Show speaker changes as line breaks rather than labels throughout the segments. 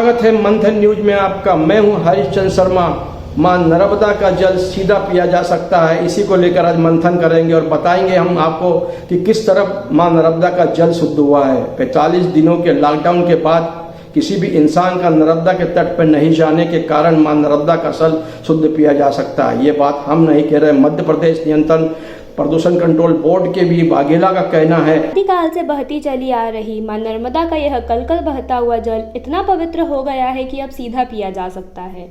स्वागत है मंथन न्यूज में आपका। मैं हूं हरीशचंद्र शर्मा। मां नर्मदा का जल सीधा पिया जा सकता है, इसी को लेकर आज मंथन करेंगे और बताएंगे हम आपको कि किस तरह मां नर्मदा का जल शुद्ध हुआ है। 45 दिनों के लॉकडाउन के बाद किसी भी इंसान का नर्मदा के तट पर नहीं जाने के कारण मां नर्मदा का जल शुद्ध पिया जा सकता है। ये बात हम नहीं कह रहे, मध्य प्रदेश नियंत्रण प्रदूषण कंट्रोल बोर्ड के भी वाघेला का कहना है।
काल से बहती चली आ रही मां नर्मदा का यह कलकल बहता हुआ जल इतना पवित्र हो गया है कि अब सीधा पिया जा सकता है।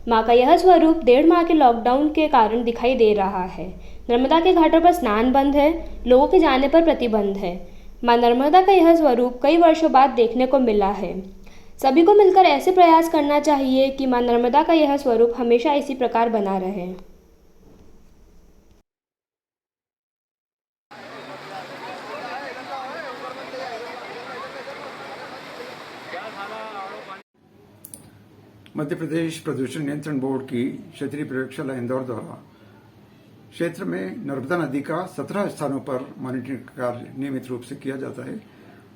मां का यह स्वरूप 1.5 माह के लॉकडाउन के कारण दिखाई दे रहा है। नर्मदा के घाटों पर स्नान बंद है, लोगों के जाने पर प्रतिबंध है। मां नर्मदा का यह स्वरूप कई वर्षों बाद देखने को मिला है। सभी को मिलकर ऐसे प्रयास करना चाहिए कि मां नर्मदा का यह स्वरूप हमेशा इसी प्रकार बना रहे।
मध्य प्रदेश प्रदूषण नियंत्रण बोर्ड की क्षेत्रीय प्रयोगशाला इंदौर द्वारा क्षेत्र में नर्मदा नदी का 17 स्थानों पर मॉनिटरिंग कार्य नियमित रूप से किया जाता है।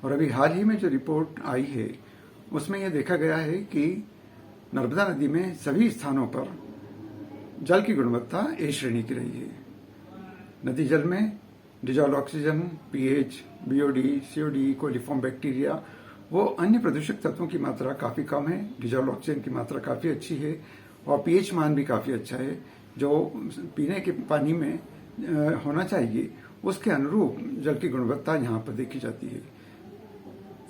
और अभी हाल ही में जो रिपोर्ट आई है उसमें यह देखा गया है कि नर्मदा नदी में सभी स्थानों पर जल की गुणवत्ता ए श्रेणी की रही है। नदी जल में dissolve oxygen, pH, BOD, COD, coliform bacteria वो अन्य प्रदूषक तत्वों की मात्रा काफी कम है। डिजॉल्व ऑक्सीजन की मात्रा काफी अच्छी है और पीएच मान भी काफी अच्छा है, जो पीने के पानी में होना चाहिए उसके अनुरूप जल की गुणवत्ता यहाँ पर देखी जाती है।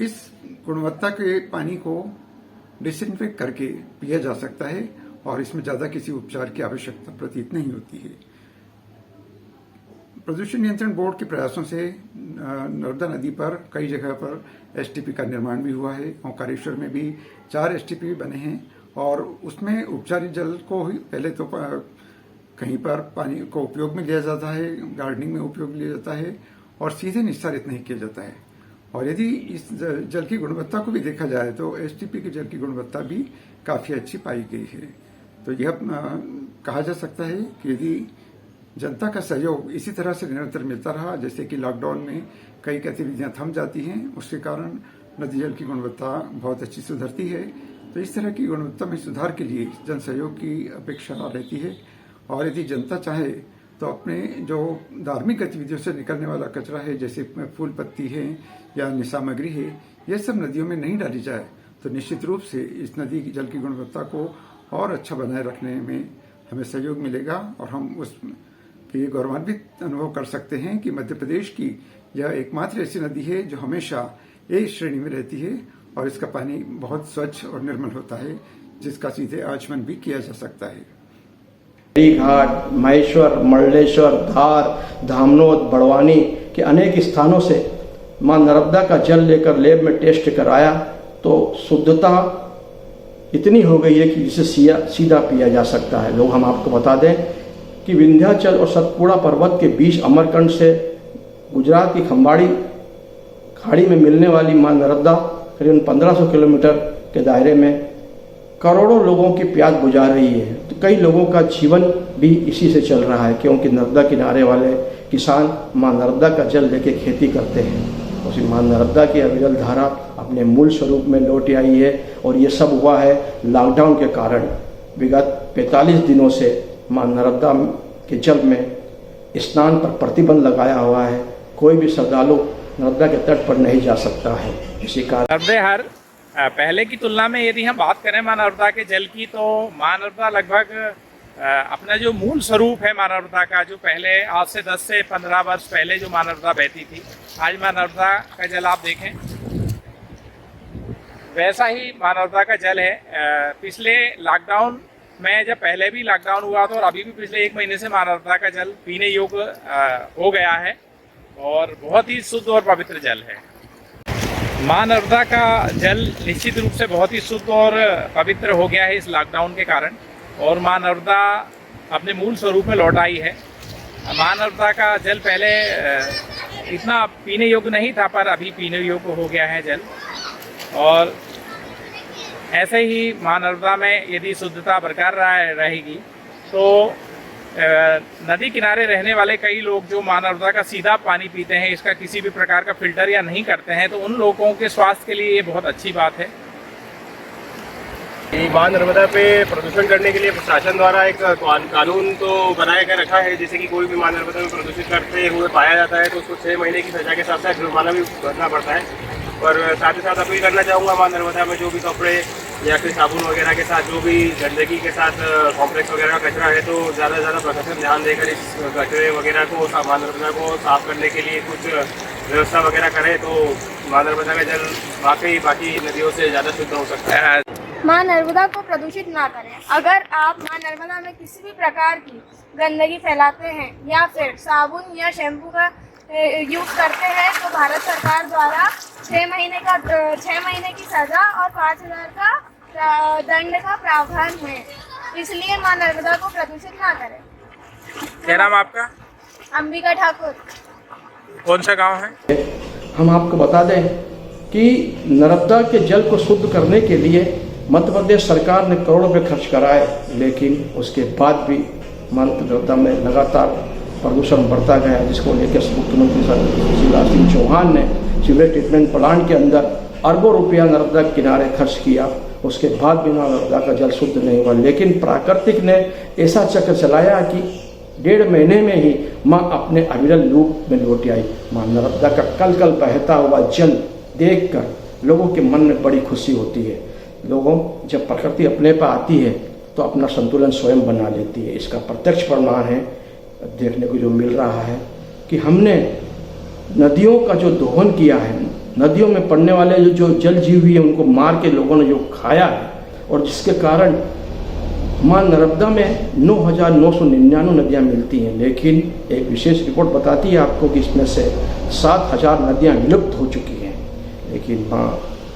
इस गुणवत्ता के पानी को डिसइंफेक्ट करके पिया जा सकता है और इसमें ज्यादा किसी उपचार की आवश्यकता प्रतीत नहीं होती है। प्रदूषण नियंत्रण बोर्ड के प्रयासों से नर्मदा नदी पर कई जगह पर एसटीपी का निर्माण भी हुआ है। ओंकारेश्वर में भी 4 एसटीपी बने हैं और उसमें उपचारित जल को ही पहले तो कहीं पर पानी को उपयोग में लिया जाता है, गार्डनिंग में उपयोग लिया जाता है और सीधे निस्तारित नहीं किया जाता है। और यदि इस जल की गुणवत्ता को भी देखा जाए तो एसटीपी के जल की गुणवत्ता भी काफी अच्छी पाई गई है। तो यह कहा जा सकता है कि यदि जनता का सहयोग इसी तरह से निरंतर मिलता रहा, जैसे कि लॉकडाउन में कई गतिविधियां थम जाती हैं, उसके कारण नदी जल की गुणवत्ता बहुत अच्छी सुधरती है। तो इस तरह की गुणवत्ता में सुधार के लिए जन सहयोग की अपेक्षा रहती है। और यदि जनता चाहे तो अपने जो धार्मिक गतिविधियों से निकलने वाला कचरा है, जैसे फूल पत्ती है या अन्य सामग्री है, यह सब नदियों में नहीं डाली जाए तो निश्चित रूप से इस नदी की जल की गुणवत्ता को और अच्छा बनाए रखने में हमें सहयोग मिलेगा और हम उस ये गौरवान्वित अनुभव कर सकते हैं कि मध्य प्रदेश की यह एकमात्र ऐसी नदी है जो हमेशा ए श्रेणी में रहती है और इसका पानी बहुत स्वच्छ और निर्मल होता है, जिसका सीधे आचमन भी किया जा सकता है।
घाट, महेश्वर, मल्लेश्वर, धार, धामनोद, बड़वानी के अनेक स्थानों से मां नर्मदा का जल लेकर लैब में टेस्ट कराया तो शुद्धता इतनी हो गई है कि जिसे सीधा पिया जा सकता है। लोग हम आपको बता दें कि विंध्याचल और सतपुड़ा पर्वत के बीच अमरकंड से गुजरात की खंबाड़ी खाड़ी में मिलने वाली मां नर्मदा करीबन 1500 किलोमीटर के दायरे में करोड़ों लोगों की प्यास बुझा रही है। तो कई लोगों का जीवन भी इसी से चल रहा है, क्योंकि नर्मदा किनारे वाले किसान मां नर्मदा का जल लेके खेती करते हैं। उसी मां नर्मदा की अविरल धारा अपने मूल स्वरूप में लौट आई है और ये सब हुआ है लॉकडाउन के कारण। विगत 45 दिनों से मां नर्मदा के जल में स्नान पर प्रतिबंध लगाया हुआ है। कोई भी श्रद्धालु नर्मदा के तट पर नहीं जा सकता है। इसी कारण
नर्मदेहर पहले की तुलना में यदि हम बात करें मां नर्मदा के जल की, तो मां नर्मदा लगभग अपना जो मूल स्वरूप है मां नर्मदा का, जो पहले आज से 10 से 15 वर्ष पहले जो मां नर्मदा बहती थी, आज मां नर्मदा का जल आप देखें वैसा ही मां नर्मदा का जल है। पिछले लॉकडाउन में जब पहले भी लॉकडाउन हुआ था और अभी भी पिछले 1 महीने से मां नर्मदा का जल पीने योग्य हो गया है और बहुत ही शुद्ध और पवित्र जल है। मां नर्मदा का जल निश्चित रूप से बहुत ही शुद्ध और पवित्र हो गया है इस लॉकडाउन के कारण और मां नर्मदा अपने मूल स्वरूप में लौट आई है। मां नर्मदा का जल पहले इतना पीने योग्य नहीं था, पर अभी पीने योग्य हो गया है जल। और ऐसे ही मां नर्मदा में यदि शुद्धता बरकरार रहेगी तो नदी किनारे रहने वाले कई लोग जो मां नर्मदा का सीधा पानी पीते हैं, इसका किसी भी प्रकार का फिल्टर या नहीं करते हैं, तो उन लोगों के स्वास्थ्य के लिए ये बहुत अच्छी बात है।
ये माँ नर्मदा पे प्रदूषण करने के लिए प्रशासन द्वारा एक कानून तो बनाया कर रखा है, जैसे कि कोई भी माँ नर्मदा में प्रदूषित करते हुए पाया जाता है तो उसको 6 महीने की सजा के साथ साथ जुर्माना भी भरना पड़ता है। और साथ ही साथ अपील करना चाहूँगा माँ नर्मदा में जो भी कपड़े या फिर साबुन वगैरह के साथ जो भी गंदगी के साथ कॉम्प्लेक्स वगैरह का कचरा है, तो ज़्यादा से ज़्यादा प्रशासन ध्यान देकर इस कचरे वगैरह को माँ नर्मदा को साफ करने के लिए कुछ व्यवस्था वगैरह करे, तो माँ नर्मदा का जल वाकई बाकी नदियों से ज़्यादा शुद्ध हो सकता है।
माँ नर्मदा को प्रदूषित ना करें। अगर आप माँ नर्मदा में किसी भी प्रकार की गंदगी फैलाते हैं या फिर साबुन या शैम्पू का यूज़ करते हैं तो भारत सरकार द्वारा 6 महीने की सज़ा और 5,000 का दंड का प्रावधान है। इसलिए माँ नर्मदा को प्रदूषित ना करें।
क्या नाम आपका?
अंबिका ठाकुर।
कौन सा गांव है?
हम आपको बता दें कि नर्मदा के जल को शुद्ध करने के लिए मध्य प्रदेश सरकार ने करोड़ों रुपये खर्च कराए, लेकिन उसके बाद भी माँ नर्मदा में लगातार प्रदूषण बढ़ता गया, जिसको लेकर मुख्यमंत्री शिवराज सिंह चौहान ने सीवरेज ट्रीटमेंट प्लांट के अंदर अरबों रुपया नर्मदा के किनारे खर्च किया। उसके बाद भी नर्मदा का जल शुद्ध नहीं हुआ, लेकिन प्राकृतिक ने ऐसा चक्र चलाया कि 1.5 महीने में ही माँ अपने अविरल रूप में लौट आई। माँ नर्मदा का कल कल बहता हुआ जल देखकर लोगों के मन में बड़ी खुशी होती है। लोगों जब प्रकृति अपने पर आती है तो अपना संतुलन स्वयं बना लेती है। इसका प्रत्यक्ष प्रमाण है देखने को जो मिल रहा है कि हमने नदियों का जो दोहन किया है, नदियों में पड़ने वाले जो जल जीव है उनको मार के लोगों ने जो खाया है, और जिसके कारण माँ नर्मदा में 9,999 नदियाँ मिलती हैं, लेकिन एक विशेष रिपोर्ट बताती है आपको कि इसमें से 7,000 नदियाँ विलुप्त हो चुकी हैं। लेकिन माँ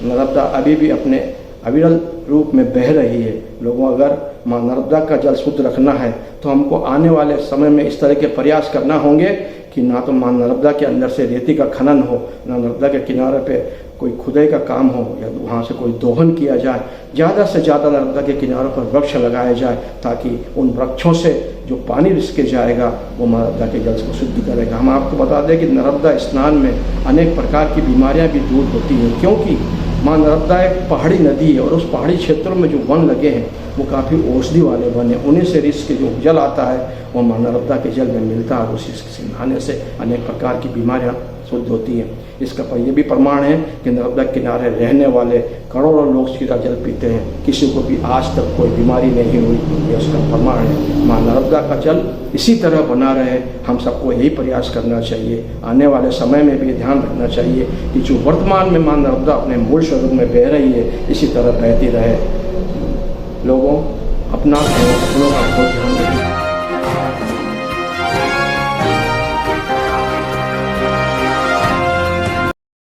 नर्मदा अभी भी अपने अविरल रूप में बह रही है। लोगों, अगर माँ नर्मदा का जल शुद्ध रखना है तो हमको आने वाले समय में इस तरह के प्रयास करना होंगे कि ना तो माँ नर्मदा के अंदर से रेती का खनन हो, ना नर्मदा के किनारे पे कोई खुदाई का काम हो, या वहाँ से कोई दोहन किया जाए। ज़्यादा से ज़्यादा नर्मदा के किनारों पर वृक्ष लगाए जाए, ताकि उन वृक्षों से जो पानी रिसके जाएगा वो नर्मदा के जल को शुद्ध करेगा। हम आपको बता दें कि नर्मदा स्नान में अनेक प्रकार की बीमारियाँ भी दूर होती हैं, क्योंकि माँ नर्मदा एक पहाड़ी नदी है और उस पहाड़ी क्षेत्रों में जो वन लगे हैं वो काफ़ी औषधि वाले वन हैं। उन्हीं से रिस के जो जल आता है वो माँ नर्मदा के जल में मिलता है। उसी से नहाने से अनेक प्रकार की बीमारियाँ शुद्ध होती हैं। इसका ये भी प्रमाण है कि नर्मदा किनारे रहने वाले करोड़ों लोग सीधा जल पीते हैं, किसी को भी आज तक कोई बीमारी नहीं हुई। ये उसका प्रमाण है। माँ नर्मदा का जल इसी तरह बना रहे, हम सबको यही प्रयास करना चाहिए। आने वाले समय में भी ध्यान रखना चाहिए कि जो वर्तमान में माँ नर्मदा अपने मूल स्वरूप में बह रही है, इसी तरह बहती रहे। लोगों, अपना अपनों का बहुत ध्यान